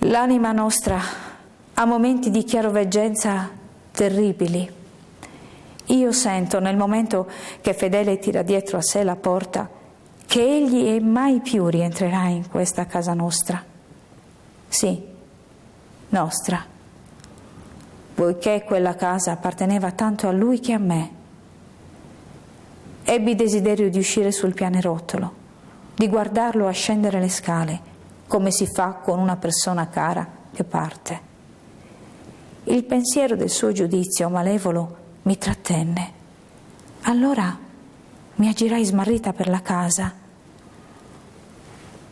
L'anima nostra ha momenti di chiaroveggenza terribili. Io sento nel momento che Fedele tira dietro a sé la porta che egli mai più rientrerà in questa casa nostra. Sì, nostra, poiché quella casa apparteneva tanto a lui che a me. Ebbi desiderio di uscire sul pianerottolo, di guardarlo ascendere le scale, come si fa con una persona cara che parte. Il pensiero del suo giudizio malevolo mi trattenne. Allora mi aggirai smarrita per la casa.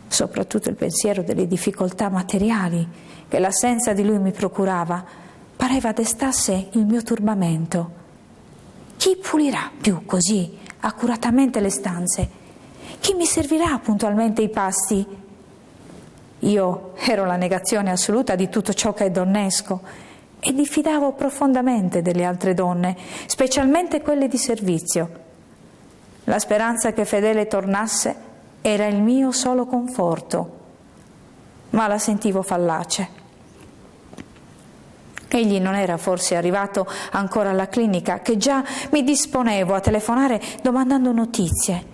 Soprattutto il pensiero delle difficoltà materiali che l'assenza di lui mi procurava pareva destasse il mio turbamento. Chi pulirà più così accuratamente le stanze? Chi mi servirà puntualmente i pasti? Io ero la negazione assoluta di tutto ciò che è donnesco e diffidavo profondamente delle altre donne, specialmente quelle di servizio. La speranza che Fedele tornasse era il mio solo conforto, ma la sentivo fallace. Egli non era forse arrivato ancora alla clinica, che già mi disponevo a telefonare domandando notizie.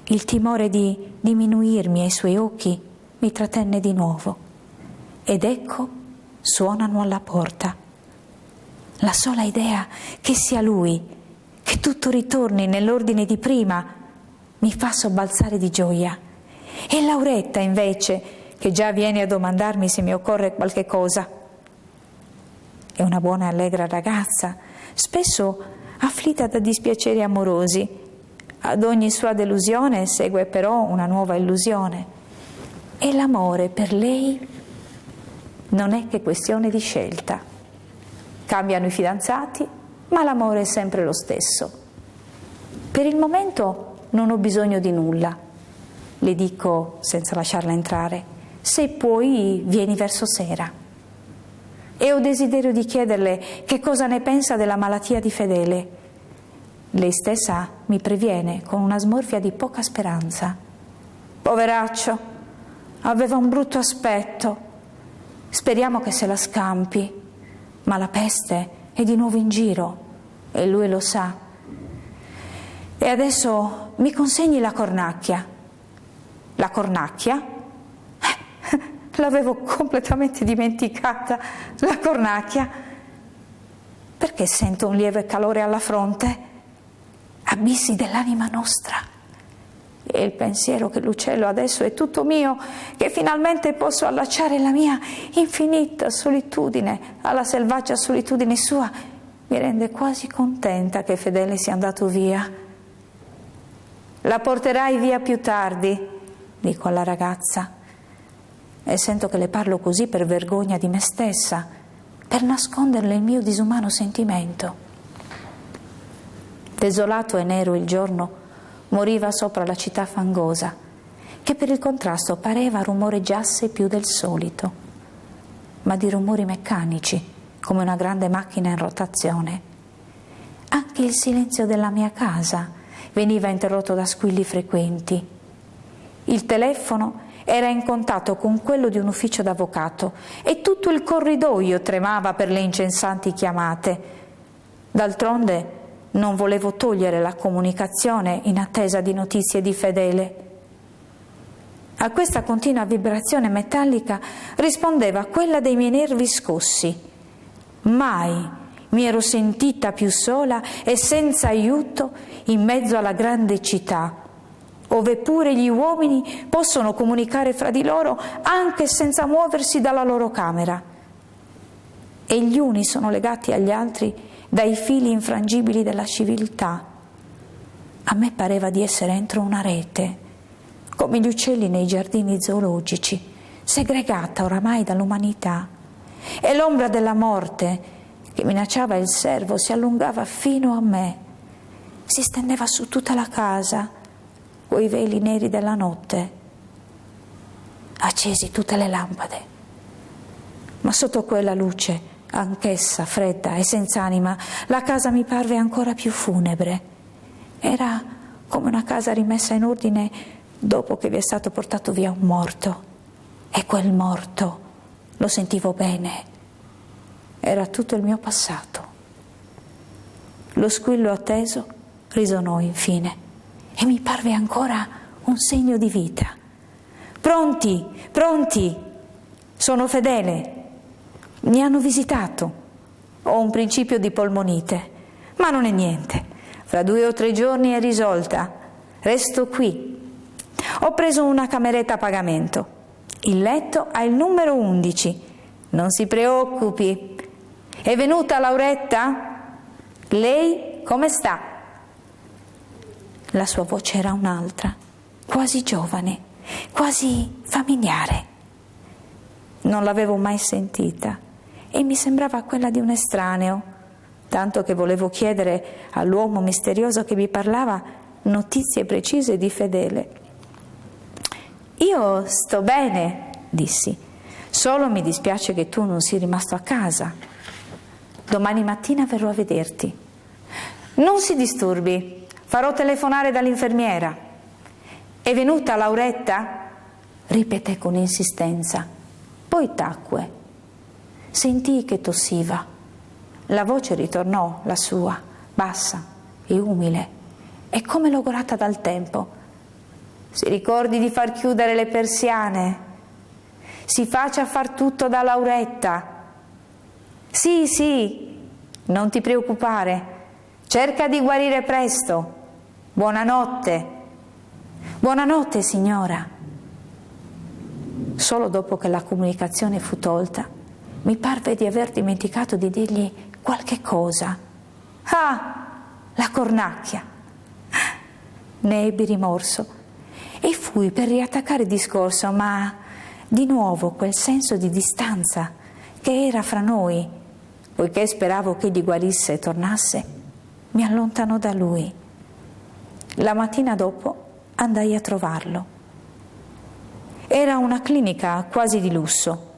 Il timore di diminuirmi ai suoi occhi mi trattenne di nuovo. Ed ecco, suonano alla porta. La sola idea che sia lui, che tutto ritorni nell'ordine di prima, mi fa sobbalzare di gioia. E Lauretta, invece, che già viene a domandarmi se mi occorre qualche cosa. È una buona e allegra ragazza, spesso afflitta da dispiaceri amorosi. Ad ogni sua delusione segue però una nuova illusione. E l'amore per lei non è che questione di scelta. Cambiano i fidanzati, ma l'amore è sempre lo stesso. Per il momento non ho bisogno di nulla, le dico senza lasciarla entrare. Se puoi, vieni verso sera. E ho desiderio di chiederle che cosa ne pensa della malattia di Fedele. Lei stessa mi previene con una smorfia di poca speranza. Poveraccio, aveva un brutto aspetto. Speriamo che se la scampi. Ma la peste è di nuovo in giro e lui lo sa. E adesso mi consegni la cornacchia. La cornacchia? L'avevo completamente dimenticata, la cornacchia. Perché sento un lieve calore alla fronte? Abissi dell'anima nostra. E il pensiero che l'uccello adesso è tutto mio, che finalmente posso allacciare la mia infinita solitudine alla selvaggia solitudine sua, mi rende quasi contenta che Fedele sia andato via. La porterai via più tardi, dico alla ragazza, e sento che le parlo così per vergogna di me stessa, per nasconderle il mio disumano sentimento. Desolato e nero il giorno moriva sopra la città fangosa, che per il contrasto pareva rumoreggiasse più del solito, ma di rumori meccanici, come una grande macchina in rotazione. Anche il silenzio della mia casa veniva interrotto da squilli frequenti. Il telefono era in contatto con quello di un ufficio d'avvocato e tutto il corridoio tremava per le incessanti chiamate. D'altronde non volevo togliere la comunicazione in attesa di notizie di Fedele. A questa continua vibrazione metallica rispondeva quella dei miei nervi scossi. Mai mi ero sentita più sola e senza aiuto in mezzo alla grande città, ove pure gli uomini possono comunicare fra di loro anche senza muoversi dalla loro camera. E gli uni sono legati agli altri dai fili infrangibili della civiltà. A me pareva di essere entro una rete, come gli uccelli nei giardini zoologici, segregata oramai dall'umanità. E l'ombra della morte che minacciava il servo si allungava fino a me, si stendeva su tutta la casa, coi veli neri della notte. Accesi tutte le lampade, ma sotto quella luce, anch'essa fredda e senza anima, la casa mi parve ancora più funebre. Era come una casa rimessa in ordine dopo che vi è stato portato via un morto. E quel morto Lo sentivo bene. Era tutto il mio passato. Lo squillo atteso risonò infine e mi parve ancora un segno di vita. Pronti, pronti, sono Fedele. Mi hanno visitato. Ho un principio di polmonite, ma non è niente. Fra 2 o 3 giorni è risolta. Resto qui. Ho preso una cameretta a pagamento. Il letto ha il numero 11. Non si preoccupi. È venuta Lauretta? Lei come sta? La sua voce era un'altra, quasi giovane, quasi familiare. Non l'avevo mai sentita e mi sembrava quella di un estraneo, tanto che volevo chiedere all'uomo misterioso che mi parlava notizie precise di Fedele. Io sto bene, dissi, solo mi dispiace che tu non sia rimasto a casa. Domani mattina verrò a vederti. Non si disturbi, farò telefonare dall'infermiera. È venuta Lauretta? Ripeté con insistenza. Poi tacque. Sentii che tossiva. La voce ritornò, la sua, bassa e umile, e come logorata dal tempo. Si ricordi di far chiudere le persiane. Si faccia far tutto da Lauretta. Sì, sì, non ti preoccupare. Cerca di guarire presto. Buonanotte. Buonanotte, signora. Solo dopo che la comunicazione fu tolta, mi parve di aver dimenticato di dirgli qualche cosa. Ah, la cornacchia! Ne ebbi rimorso e fui per riattaccare il discorso, ma di nuovo quel senso di distanza che era fra noi, poiché speravo che egli guarisse e tornasse, mi allontanò da lui. La mattina dopo andai a trovarlo. Era una clinica quasi di lusso,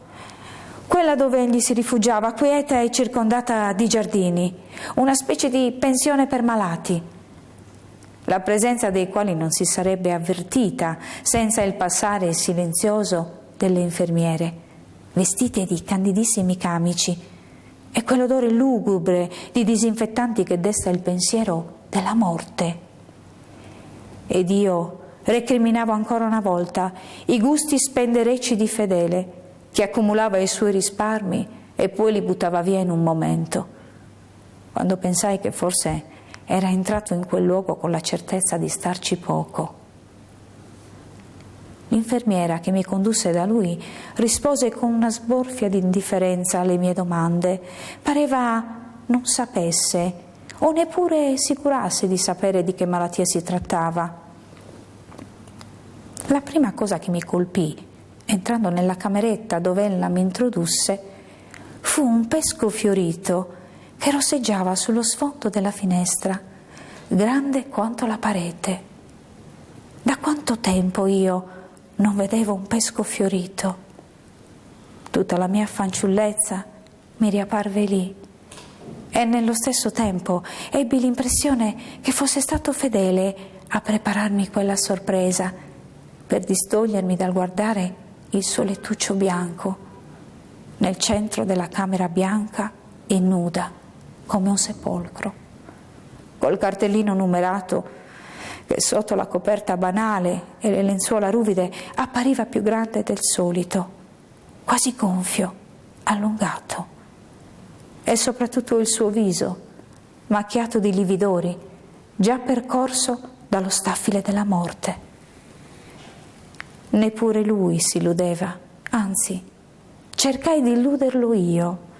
quella dove egli si rifugiava, quieta e circondata di giardini, una specie di pensione per malati, la presenza dei quali non si sarebbe avvertita senza il passare silenzioso delle infermiere, vestite di candidissimi camici, e quell'odore lugubre di disinfettanti che desta il pensiero della morte. Ed io recriminavo ancora una volta i gusti spenderecci di Fedele, che accumulava i suoi risparmi e poi li buttava via in un momento, quando pensai che forse era entrato in quel luogo con la certezza di starci poco. L'infermiera che mi condusse da lui rispose con una sborfia di indifferenza alle mie domande. Pareva non sapesse o neppure si curasse di sapere di che malattia si trattava. La prima cosa che mi colpì, entrando nella cameretta dove ella mi introdusse, fu un pesco fiorito che rosseggiava sullo sfondo della finestra, grande quanto la parete. Da quanto tempo io non vedevo un pesco fiorito? Tutta la mia fanciullezza mi riapparve lì e nello stesso tempo ebbi l'impressione che fosse stato Fedele a prepararmi quella sorpresa per distogliermi dal guardare il suo lettuccio bianco nel centro della camera bianca e nuda come un sepolcro, col cartellino numerato che sotto la coperta banale e le lenzuola ruvide appariva più grande del solito, quasi gonfio, allungato, e soprattutto il suo viso, macchiato di lividori, già percorso dallo staffile della morte. Neppure lui si illudeva, anzi, cercai di illuderlo io.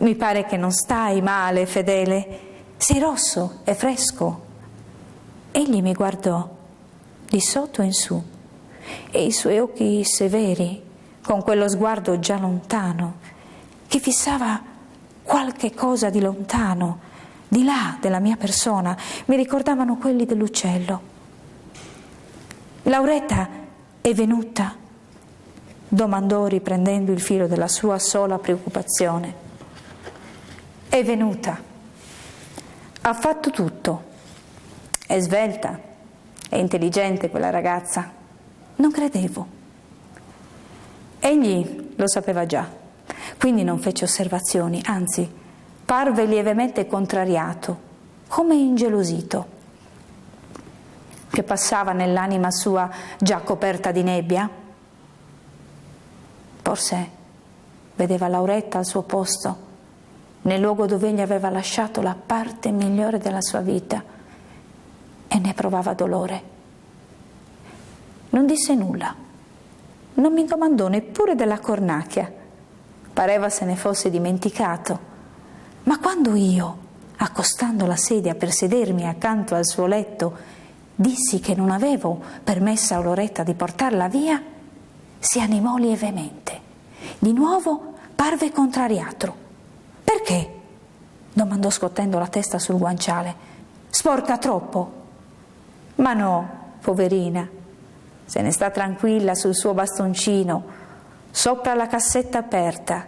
Mi pare che non stai male, Fedele, sei rosso e fresco. Egli mi guardò di sotto in su e i suoi occhi severi, con quello sguardo già lontano, che fissava qualche cosa di lontano, di là della mia persona, mi ricordavano quelli dell'uccello. Lauretta è venuta? Domandò riprendendo il filo della sua sola preoccupazione. È venuta. Ha fatto tutto. È svelta, è intelligente quella ragazza. Non credevo. Egli lo sapeva già, quindi non fece osservazioni, anzi, parve lievemente contrariato, come ingelosito. Che passava nell'anima sua già coperta di nebbia? Forse vedeva Lauretta al suo posto, nel luogo dove egli aveva lasciato la parte migliore della sua vita, e ne provava dolore. Non disse nulla, non mi domandò neppure della cornacchia, pareva se ne fosse dimenticato, ma quando io, accostando la sedia per sedermi accanto al suo letto, dissi che non avevo permesso a Lauretta di portarla via, si animò lievemente. Di nuovo parve contrariato. «Perché?» domandò scuotendo la testa sul guanciale. «Sporca troppo?» «Ma no, poverina, se ne sta tranquilla sul suo bastoncino, sopra la cassetta aperta.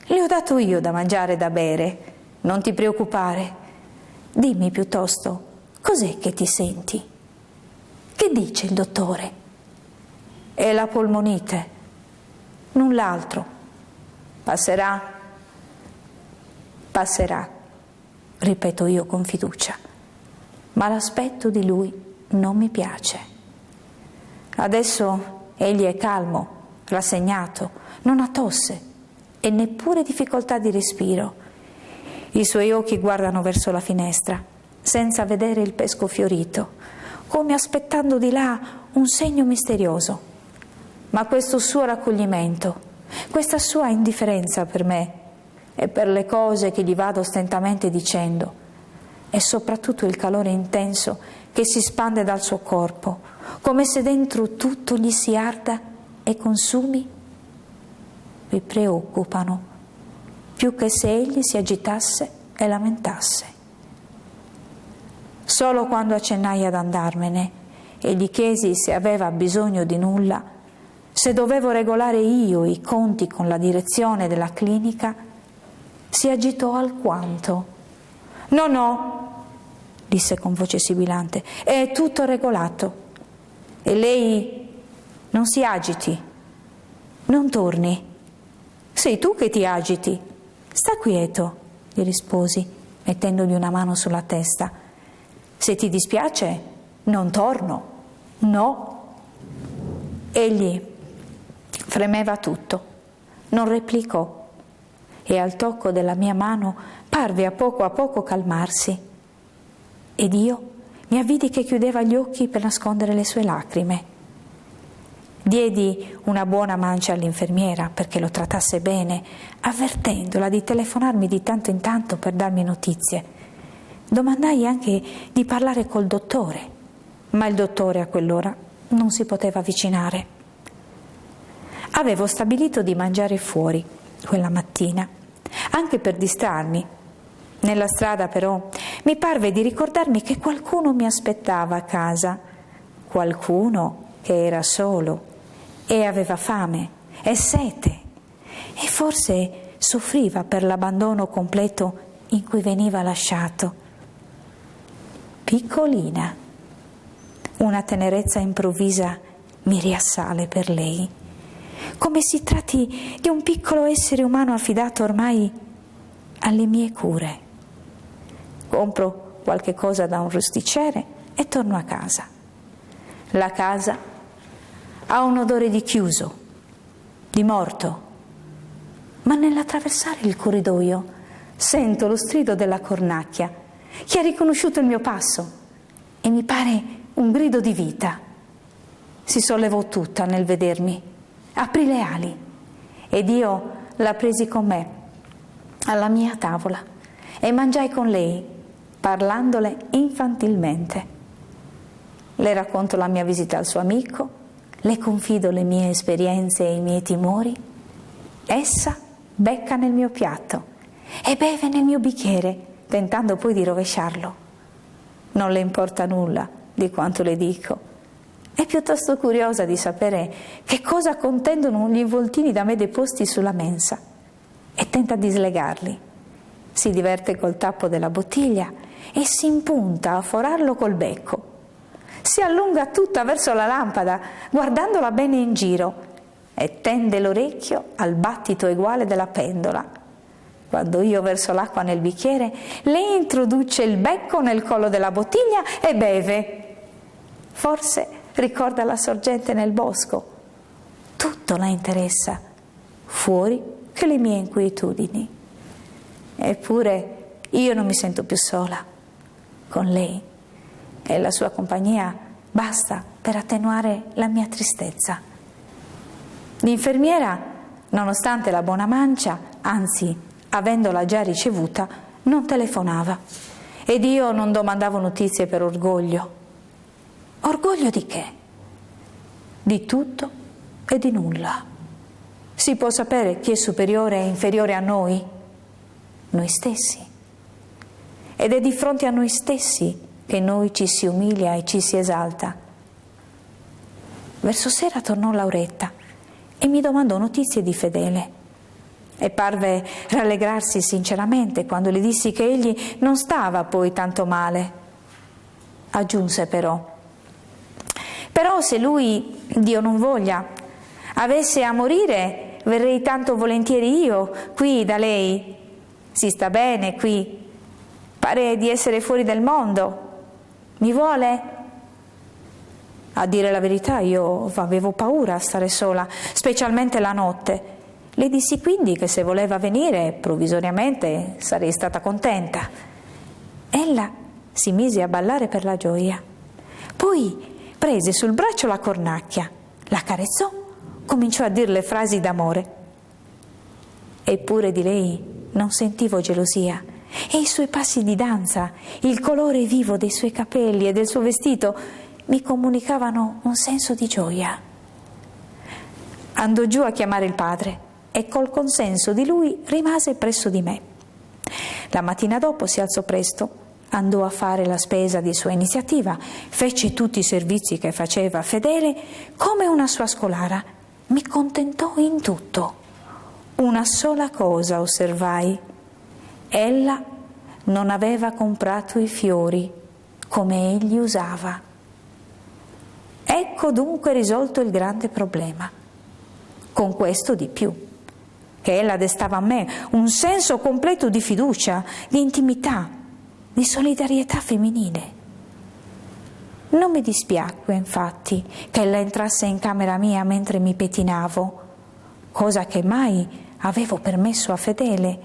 Le ho dato io da mangiare e da bere, non ti preoccupare. Dimmi piuttosto, cos'è che ti senti? Che dice il dottore?» «È la polmonite, null'altro. Passerà?» «Passerà», ripeto io con fiducia, ma l'aspetto di lui non mi piace. Adesso egli è calmo, rassegnato, non ha tosse e neppure difficoltà di respiro. I suoi occhi guardano verso la finestra, senza vedere il pesco fiorito, come aspettando di là un segno misterioso. Ma questo suo raccoglimento, questa sua indifferenza per me e per le cose che gli vado ostentamente dicendo, e soprattutto il calore intenso che si spande dal suo corpo, come se dentro tutto gli si arda e consumi, mi preoccupano più che se egli si agitasse e lamentasse. Solo quando accennai ad andarmene e gli chiesi se aveva bisogno di nulla, se dovevo regolare io i conti con la direzione della clinica, si agitò alquanto. «No, no», disse con voce sibilante, «è tutto regolato. E lei non si agiti, non torni. Sei tu che ti agiti. Sta quieto», gli risposi, mettendogli una mano sulla testa. «Se ti dispiace, non torno. No». Egli fremeva tutto, non replicò, e al tocco della mia mano parve a poco calmarsi. Ed io mi avvidi che chiudeva gli occhi per nascondere le sue lacrime. Diedi una buona mancia all'infermiera perché lo trattasse bene, avvertendola di telefonarmi di tanto in tanto per darmi notizie. Domandai anche di parlare col dottore, ma il dottore a quell'ora non si poteva avvicinare. Avevo stabilito di mangiare fuori quella mattina, anche per distrarmi. Nella strada però mi parve di ricordarmi che qualcuno mi aspettava a casa, qualcuno che era solo e aveva fame e sete e forse soffriva per l'abbandono completo in cui veniva lasciato. Piccolina, una tenerezza improvvisa mi riassale per lei, come si tratti di un piccolo essere umano affidato ormai alle mie cure. Compro qualche cosa da un rosticere e torno a casa. La casa ha un odore di chiuso, di morto, ma nell'attraversare il corridoio sento lo strido della cornacchia che ha riconosciuto il mio passo e mi pare un grido di vita. Si sollevò tutta nel vedermi, aprì le ali ed io la presi con me alla mia tavola e mangiai con lei, parlandole infantilmente. Le racconto la mia visita al suo amico, le confido le mie esperienze e i miei timori. Essa becca nel mio piatto e beve nel mio bicchiere, tentando poi di rovesciarlo. Non le importa nulla di quanto le dico. È piuttosto curiosa di sapere che cosa contendono gli involtini da me deposti sulla mensa e tenta di slegarli. Si diverte col tappo della bottiglia e si impunta a forarlo col becco. Si allunga tutta verso la lampada, guardandola bene in giro, e tende l'orecchio al battito uguale della pendola. Quando io verso l'acqua nel bicchiere, lei introduce il becco nel collo della bottiglia e beve. Forse ricorda la sorgente nel bosco. Tutto la interessa, fuori che le mie inquietudini. Eppure io non mi sento più sola. Con lei e la sua compagnia basta per attenuare la mia tristezza. L'infermiera, nonostante la buona mancia, anzi, avendola già ricevuta, non telefonava. Ed io non domandavo notizie per orgoglio. Orgoglio di che? Di tutto e di nulla. Si può sapere chi è superiore e inferiore a noi? Noi stessi. Ed è di fronte a noi stessi che noi ci si umilia e ci si esalta. Verso sera tornò Lauretta e mi domandò notizie di Fedele. E parve rallegrarsi sinceramente quando le dissi che egli non stava poi tanto male. Aggiunse però se lui, Dio non voglia, avesse a morire, verrei tanto volentieri io qui da lei. Si sta bene qui, pare di essere fuori del mondo. Mi vuole? A dire la verità, io avevo paura a stare sola, specialmente la notte. Le dissi quindi che se voleva venire provvisoriamente sarei stata contenta. Ella si mise a ballare per la gioia. Poi prese sul braccio la cornacchia, la carezzò, cominciò a dirle frasi d'amore. Eppure di lei non sentivo gelosia e i suoi passi di danza, il colore vivo dei suoi capelli e del suo vestito mi comunicavano un senso di gioia. Andò giù a chiamare il padre e col consenso di lui rimase presso di me. La mattina dopo si alzò presto, andò a fare la spesa di sua iniziativa, fece tutti i servizi che faceva Fedele come una sua scolara. Mi contentò in tutto. Una sola cosa osservai: ella non aveva comprato i fiori come egli usava. Ecco dunque risolto il grande problema. Con questo di più, che ella destava a me un senso completo di fiducia, di intimità, di solidarietà femminile. Non mi dispiacque, infatti, che ella entrasse in camera mia mentre mi pettinavo, cosa che mai avevo permesso a Fedele.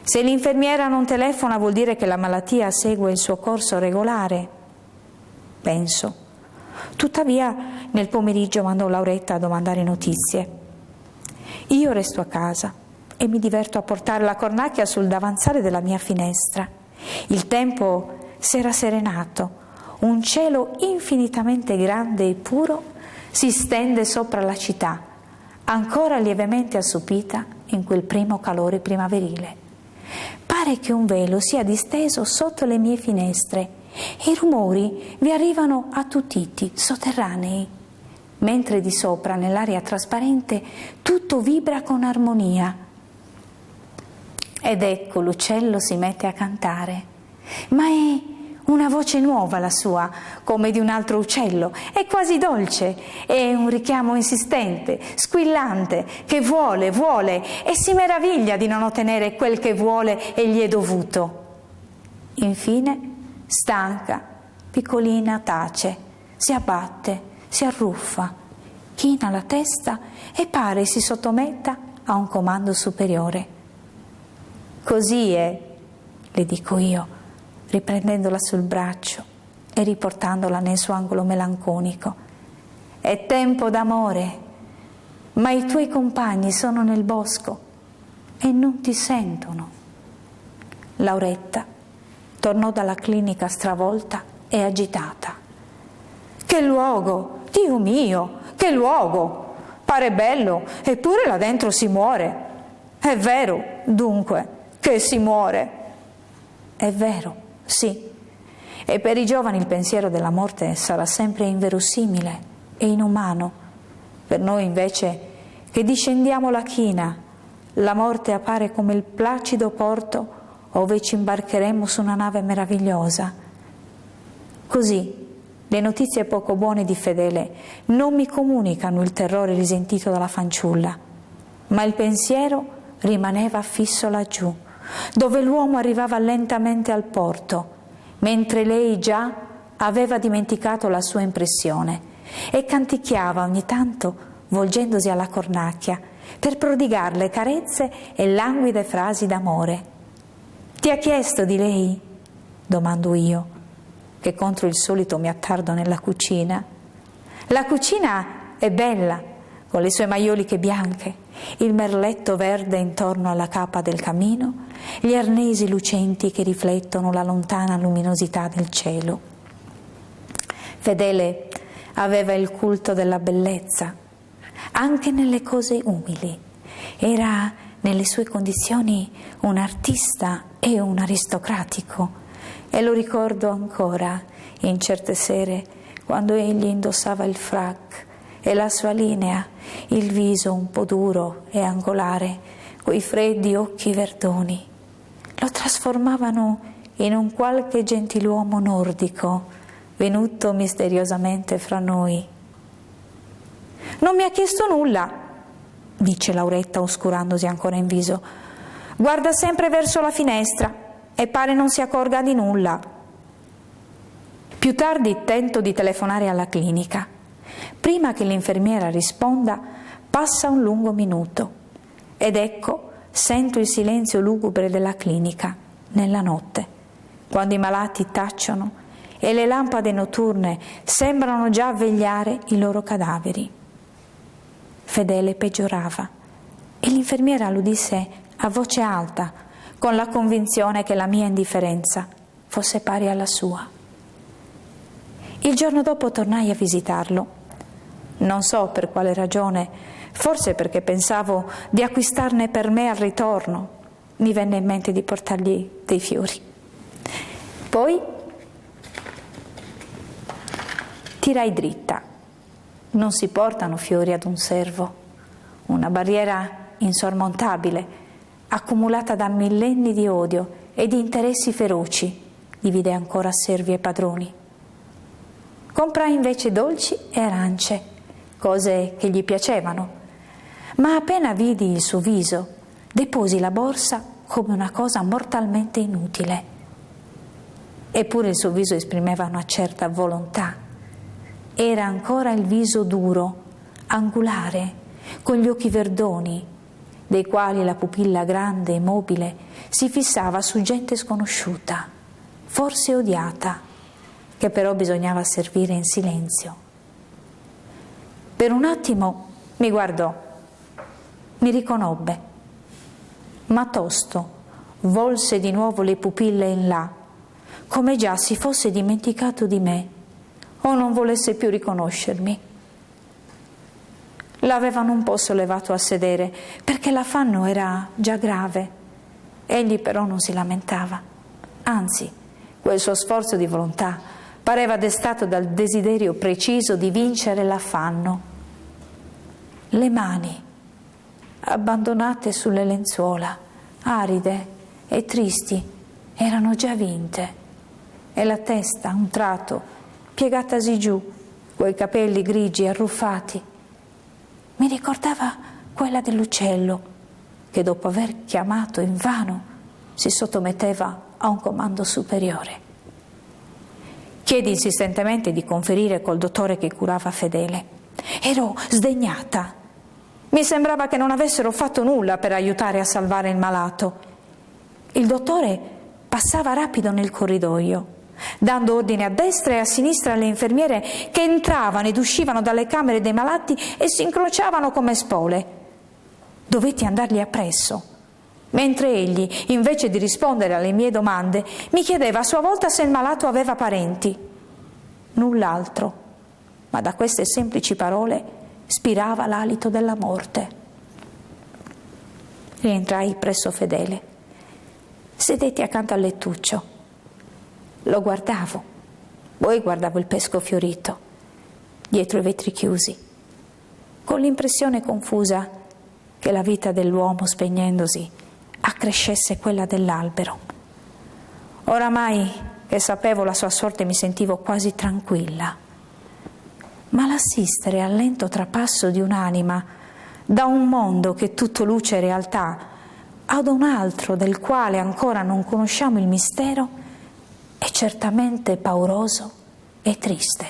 Se l'infermiera non telefona vuol dire che la malattia segue il suo corso regolare, penso. Tuttavia nel pomeriggio mandò Lauretta a domandare notizie. Io resto a casa e mi diverto a portare la cornacchia sul davanzale della mia finestra. Il tempo s'era serenato, un cielo infinitamente grande e puro si stende sopra la città, ancora lievemente assopita in quel primo calore primaverile. Pare che un velo sia disteso sotto le mie finestre e i rumori vi arrivano attutiti, sotterranei, mentre di sopra, nell'aria trasparente, tutto vibra con armonia. Ed ecco l'uccello si mette a cantare, ma è una voce nuova la sua, come di un altro uccello, è quasi dolce, è un richiamo insistente, squillante, che vuole e si meraviglia di non ottenere quel che vuole e gli è dovuto. Infine, stanca, piccolina tace, si abbatte, si arruffa, china la testa e pare si sottometta a un comando superiore. Così è, le dico io, riprendendola sul braccio e riportandola nel suo angolo melanconico. È tempo d'amore, ma i tuoi compagni sono nel bosco e non ti sentono. Lauretta tornò dalla clinica stravolta e agitata. Che luogo, Dio mio, che luogo! Pare bello, eppure là dentro si muore. È vero, dunque, che si muore. È vero, sì. E per i giovani il pensiero della morte sarà sempre inverosimile e inumano. Per noi invece, che discendiamo la china, la morte appare come il placido porto ove ci imbarcheremo su una nave meravigliosa. Così Le notizie poco buone di Fedele non mi comunicano il terrore risentito dalla fanciulla, ma il pensiero rimaneva fisso laggiù, dove l'uomo arrivava lentamente al porto, mentre lei già aveva dimenticato la sua impressione e canticchiava ogni tanto volgendosi alla cornacchia per prodigarle carezze e languide frasi d'amore. «Ti ha chiesto di lei?» domando io, che contro il solito mi attardo nella cucina. La cucina è bella, con le sue maioliche bianche, il merletto verde intorno alla capa del camino, gli arnesi lucenti che riflettono la lontana luminosità del cielo. Fedele aveva il culto della bellezza, anche nelle cose umili. Era nelle sue condizioni un artista e un aristocratico, e lo ricordo ancora in certe sere quando egli indossava il frac e la sua linea, il viso un po' duro e angolare, quei freddi occhi verdoni. Lo trasformavano in un qualche gentiluomo nordico, venuto misteriosamente fra noi. «Non mi ha chiesto nulla», dice Lauretta oscurandosi ancora in viso. «Guarda sempre verso la finestra e pare non si accorga di nulla». Più tardi tento di telefonare alla clinica. Prima che l'infermiera risponda passa un lungo minuto ed ecco sento il silenzio lugubre della clinica nella notte, quando i malati tacciono e le lampade notturne sembrano già vegliare i loro cadaveri. Fedele peggiorava e l'infermiera lo disse a voce alta, con la convinzione che la mia indifferenza fosse pari alla sua. Il giorno dopo tornai a visitarlo. Non so per quale ragione, forse perché pensavo di acquistarne per me al ritorno, mi venne in mente di portargli dei fiori. Poi tirai dritta. Non si portano fiori ad un servo. Una barriera insormontabile, accumulata da millenni di odio e di interessi feroci, divide ancora servi e padroni. Comprai invece dolci e arance, cose che gli piacevano, ma appena vidi il suo viso, deposi la borsa come una cosa mortalmente inutile. Eppure il suo viso esprimeva una certa volontà. Era ancora il viso duro, angolare, con gli occhi verdoni, dei quali la pupilla grande e mobile si fissava su gente sconosciuta, forse odiata, che però bisognava servire in silenzio. Per un attimo mi guardò, mi riconobbe, ma tosto volse di nuovo le pupille in là, come già si fosse dimenticato di me o non volesse più riconoscermi. L'avevano un po' sollevato a sedere perché l'affanno era già grave. Egli però non si lamentava, anzi, quel suo sforzo di volontà pareva destato dal desiderio preciso di vincere l'affanno. Le mani, abbandonate sulle lenzuola, aride e tristi, erano già vinte, e la testa, a un tratto, piegatasi giù, coi capelli grigi e arruffati, mi ricordava quella dell'uccello che dopo aver chiamato invano si sottometteva a un comando superiore. Chiedi insistentemente di conferire col dottore che curava Fedele. Ero sdegnata. Mi sembrava che non avessero fatto nulla per aiutare a salvare il malato. Il dottore passava rapido nel corridoio, dando ordine a destra e a sinistra alle infermiere che entravano ed uscivano dalle camere dei malati e si incrociavano come spole. Dovetti andargli appresso, mentre egli, invece di rispondere alle mie domande, mi chiedeva a sua volta se il malato aveva parenti. Null'altro, ma da queste semplici parole spirava l'alito della morte. Rientrai presso Fedele. Sedetti accanto al lettuccio. Lo guardavo, poi guardavo il pesco fiorito, dietro i vetri chiusi, con l'impressione confusa che la vita dell'uomo spegnendosi accrescesse quella dell'albero. Oramai che sapevo la sua sorte mi sentivo quasi tranquilla. Ma l'assistere al lento trapasso di un'anima da un mondo che è tutto luce e realtà ad un altro del quale ancora non conosciamo il mistero è certamente pauroso e triste.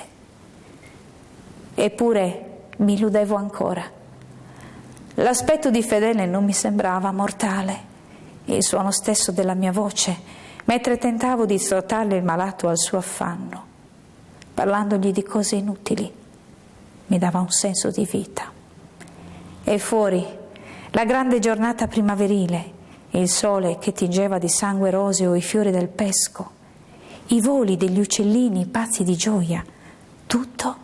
Eppure mi illudevo ancora. L'aspetto di Fedele non mi sembrava mortale, il suono stesso della mia voce, mentre tentavo di sottrarre il malato al suo affanno, parlandogli di cose inutili, mi dava un senso di vita. E fuori, la grande giornata primaverile, il sole che tingeva di sangue roseo i fiori del pesco, i voli degli uccellini pazzi di gioia, tutto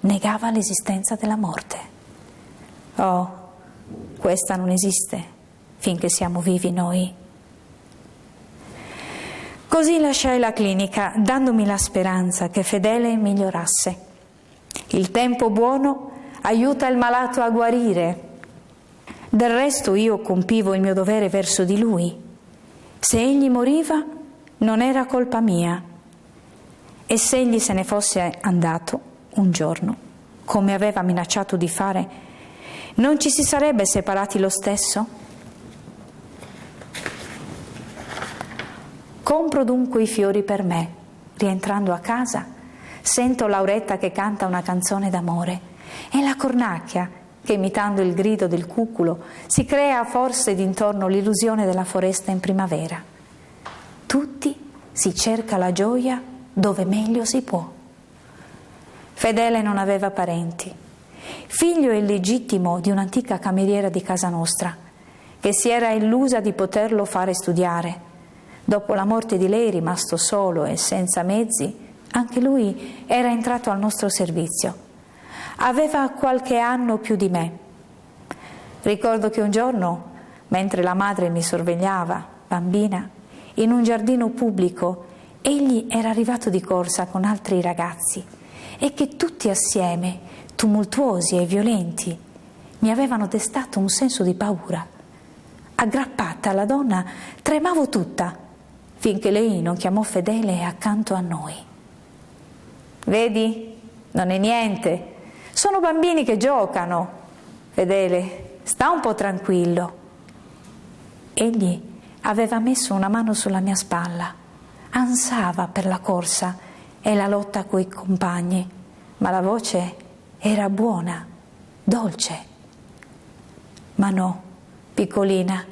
negava l'esistenza della morte. Oh, questa non esiste finché siamo vivi noi. Così lasciai la clinica, dandomi la speranza che Fedele migliorasse. Il tempo buono aiuta il malato a guarire. Del resto io compivo il mio dovere verso di lui. Se egli moriva, non era colpa mia. E se egli se ne fosse andato un giorno, come aveva minacciato di fare, non ci si sarebbe separati lo stesso? Compro dunque i fiori per me. Rientrando a casa, sento Lauretta che canta una canzone d'amore e la cornacchia che, imitando il grido del cuculo, si crea forse d'intorno l'illusione della foresta in primavera. Tutti si cerca la gioia dove meglio si può. Fedele non aveva parenti. Figlio illegittimo di un'antica cameriera di casa nostra, che si era illusa di poterlo fare studiare. Dopo la morte di lei, rimasto solo e senza mezzi, anche lui era entrato al nostro servizio. Aveva qualche anno più di me. Ricordo che un giorno, mentre la madre mi sorvegliava, bambina, in un giardino pubblico, egli era arrivato di corsa con altri ragazzi e che tutti assieme, tumultuosi e violenti, mi avevano destato un senso di paura. Aggrappata alla donna, tremavo tutta, finché lei non chiamò Fedele accanto a noi. «Vedi? Non è niente. Sono bambini che giocano. Fedele, sta un po' tranquillo». Egli aveva messo una mano sulla mia spalla, ansava per la corsa e la lotta coi compagni, ma la voce era buona, dolce. «Ma no, piccolina,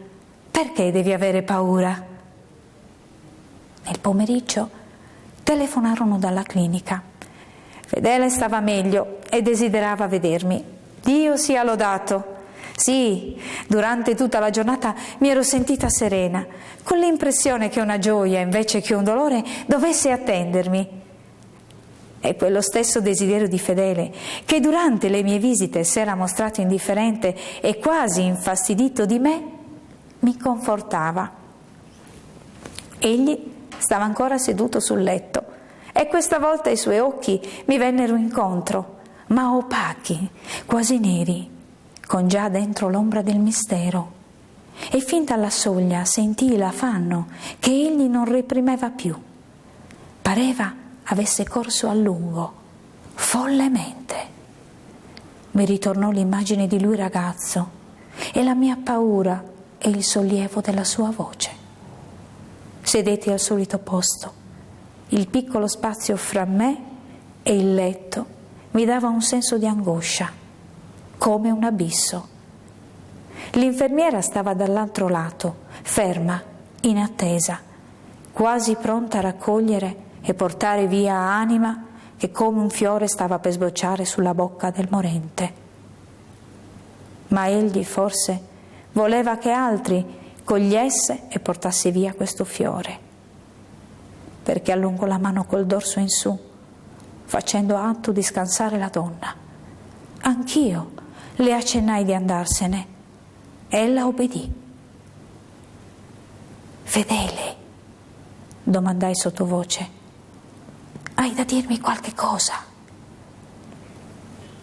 perché devi avere paura?» Nel pomeriggio telefonarono dalla clinica. Fedele stava meglio e desiderava vedermi. Dio sia lodato. Sì, durante tutta la giornata mi ero sentita serena, con l'impressione che una gioia invece che un dolore dovesse attendermi. E quello stesso desiderio di Fedele, che durante le mie visite si era mostrato indifferente e quasi infastidito di me, mi confortava. Egli stava ancora seduto sul letto e questa volta i suoi occhi mi vennero incontro, ma opachi, quasi neri, con già dentro l'ombra del mistero. E fin dalla soglia sentii l'affanno che egli non reprimeva più. Pareva avesse corso a lungo, follemente. Mi ritornò l'immagine di lui ragazzo e la mia paura e il sollievo della sua voce. Sedetti al solito posto. Il piccolo spazio fra me e il letto mi dava un senso di angoscia, come un abisso. L'infermiera stava dall'altro lato, ferma, in attesa, quasi pronta a raccogliere e portare via Anima che come un fiore stava per sbocciare sulla bocca del morente. Ma egli forse voleva che altri cogliesse e portasse via questo fiore, perché allungò la mano col dorso in su, facendo atto di scansare la donna. Anch'io le accennai di andarsene. Ella obbedì. «Fedele», domandai sottovoce, «hai da dirmi qualche cosa?»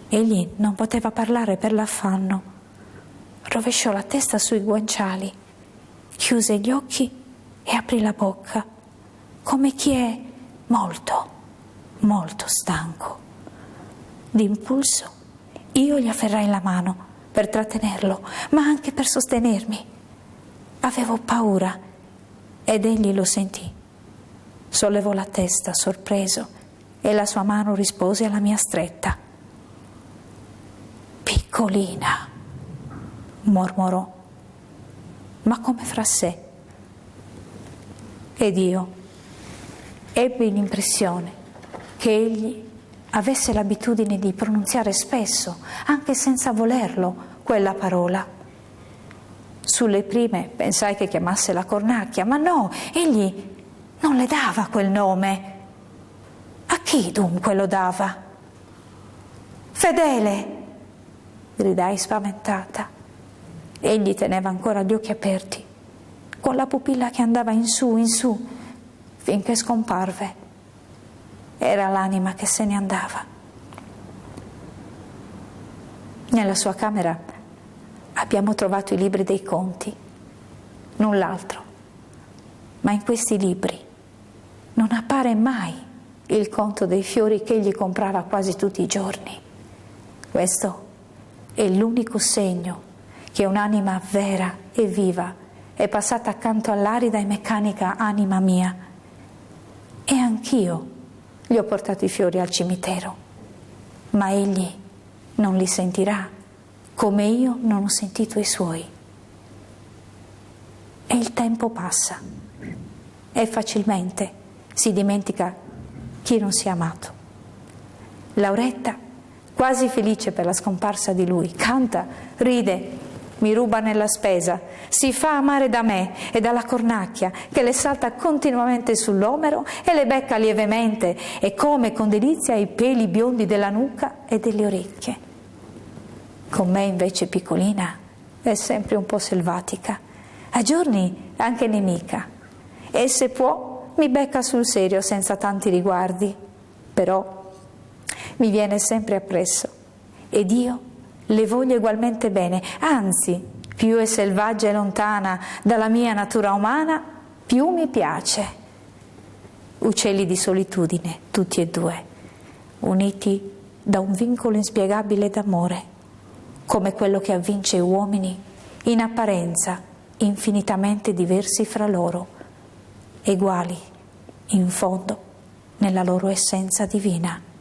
Egli non poteva parlare per l'affanno. Rovesciò la testa sui guanciali, chiuse gli occhi e aprì la bocca, come chi è molto, molto stanco. D'impulso io gli afferrai la mano per trattenerlo, ma anche per sostenermi. Avevo paura ed egli lo sentì. Sollevò la testa, sorpreso, e la sua mano rispose alla mia stretta. «Piccolina», mormorò, ma come fra sé. Ed io ebbi l'impressione che egli avesse l'abitudine di pronunziare spesso, anche senza volerlo, quella parola. Sulle prime pensai che chiamasse la cornacchia, ma no, egli non le dava quel nome. A chi dunque lo dava? «Fedele!» gridai spaventata. Egli teneva ancora gli occhi aperti, con la pupilla che andava in su, finché scomparve. Era l'anima che se ne andava. Nella sua camera abbiamo trovato i libri dei conti, null'altro. Ma in questi libri non appare mai il conto dei fiori che egli comprava quasi tutti i giorni. Questo è l'unico segno che un'anima vera e viva è passata accanto all'arida e meccanica anima mia. E anch'io gli ho portato i fiori al cimitero, ma egli non li sentirà, come io non ho sentito i suoi. E il tempo passa e facilmente si dimentica chi non si è amato. Lauretta, quasi felice per la scomparsa di lui, canta, ride, mi ruba nella spesa, si fa amare da me e dalla cornacchia che le salta continuamente sull'omero e le becca lievemente e come con delizia i peli biondi della nuca e delle orecchie. Con me invece piccolina è sempre un po' selvatica, a giorni anche nemica, e se può mi becca sul serio senza tanti riguardi, però mi viene sempre appresso ed io le voglio ugualmente bene, anzi, più è selvaggia e lontana dalla mia natura umana, più mi piace. Uccelli di solitudine, tutti e due, uniti da un vincolo inspiegabile d'amore, come quello che avvince uomini in apparenza infinitamente diversi fra loro, eguali in fondo nella loro essenza divina.